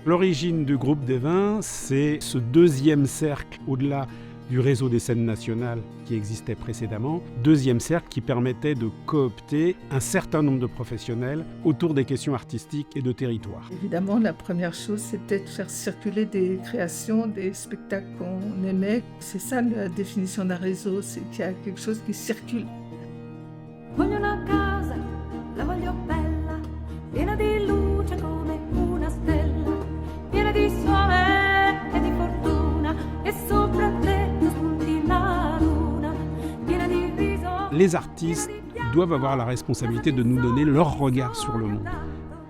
L'origine du groupe des Vins, c'est ce deuxième cercle au-delà du réseau des scènes nationales qui existait précédemment, deuxième cercle qui permettait de coopter un certain nombre de professionnels autour des questions artistiques et de territoire. Évidemment, la première chose, c'était de faire circuler des créations, des spectacles qu'on aimait. C'est ça la définition d'un réseau, c'est qu'il y a quelque chose qui circule. Voglio una casa, la voglio bella, piena di luce come una stella, piena di sole e di fortuna, e sopra te spunti la luna, piena di riso. Les artistes doivent avoir la responsabilité de nous donner leur regard sur le monde.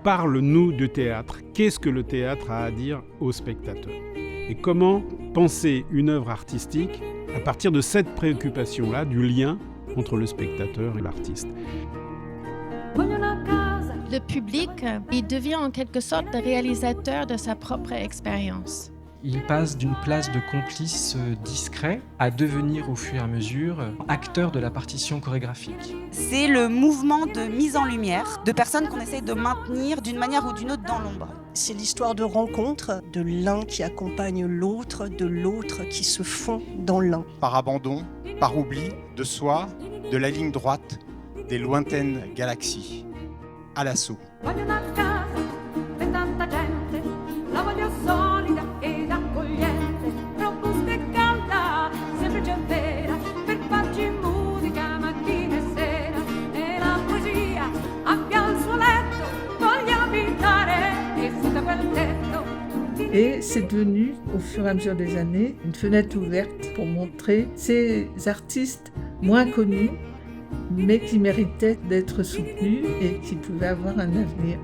Parle-nous du théâtre. Qu'est-ce que le théâtre a à dire aux spectateurs ? Et comment penser une œuvre artistique à partir de cette préoccupation-là, du lien entre le spectateur et l'artiste. Le public, il devient en quelque sorte le réalisateur de sa propre expérience. Il passe d'une place de complice discret à devenir au fur et à mesure acteur de la partition chorégraphique. C'est le mouvement de mise en lumière de personnes qu'on essaye de maintenir d'une manière ou d'une autre dans l'ombre. C'est l'histoire de rencontre, de l'un qui accompagne l'autre, de l'autre qui se fond dans l'un. Par abandon, par oubli de soi, de la ligne droite, des lointaines galaxies. À l'assaut. Et c'est devenu, au fur et à mesure des années, une fenêtre ouverte pour montrer ces artistes moins connus, mais qui méritaient d'être soutenus et qui pouvaient avoir un avenir.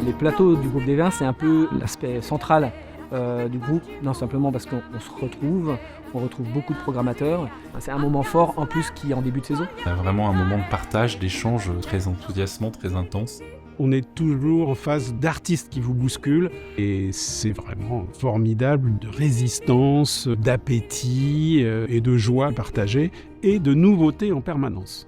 Les plateaux du groupe des Vins, c'est un peu l'aspect central du groupe, non simplement parce qu'on se retrouve, on retrouve beaucoup de programmateurs. C'est un moment fort en plus qui est en début de saison. C'est vraiment un moment de partage, d'échange très enthousiasmant, très intense. On est toujours en face d'artistes qui vous bousculent et c'est vraiment formidable de résistance, d'appétit et de joie partagée et de nouveautés en permanence.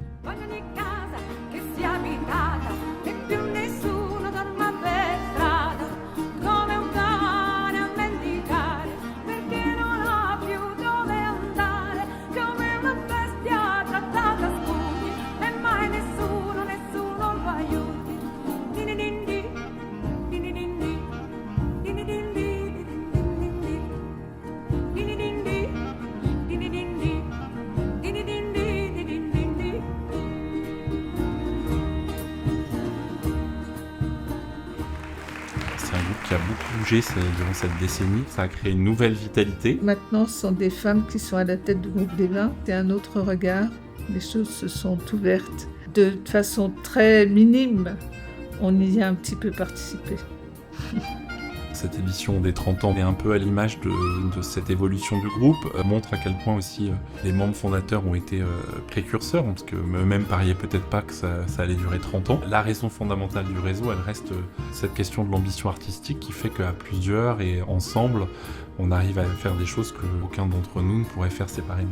Qui a beaucoup bougé durant cette décennie, ça a créé une nouvelle vitalité. Maintenant, ce sont des femmes qui sont à la tête du groupe des Vins. C'est un autre regard. Les choses se sont ouvertes de façon très minime. On y a un petit peu participé. Cette édition des 30 ans est un peu à l'image de cette évolution du groupe, montre à quel point aussi les membres fondateurs ont été précurseurs, parce qu'eux-mêmes pariaient peut-être pas que ça allait durer 30 ans. La raison fondamentale du réseau, elle reste cette question de l'ambition artistique qui fait qu'à plusieurs et ensemble, on arrive à faire des choses qu'aucun d'entre nous ne pourrait faire séparément.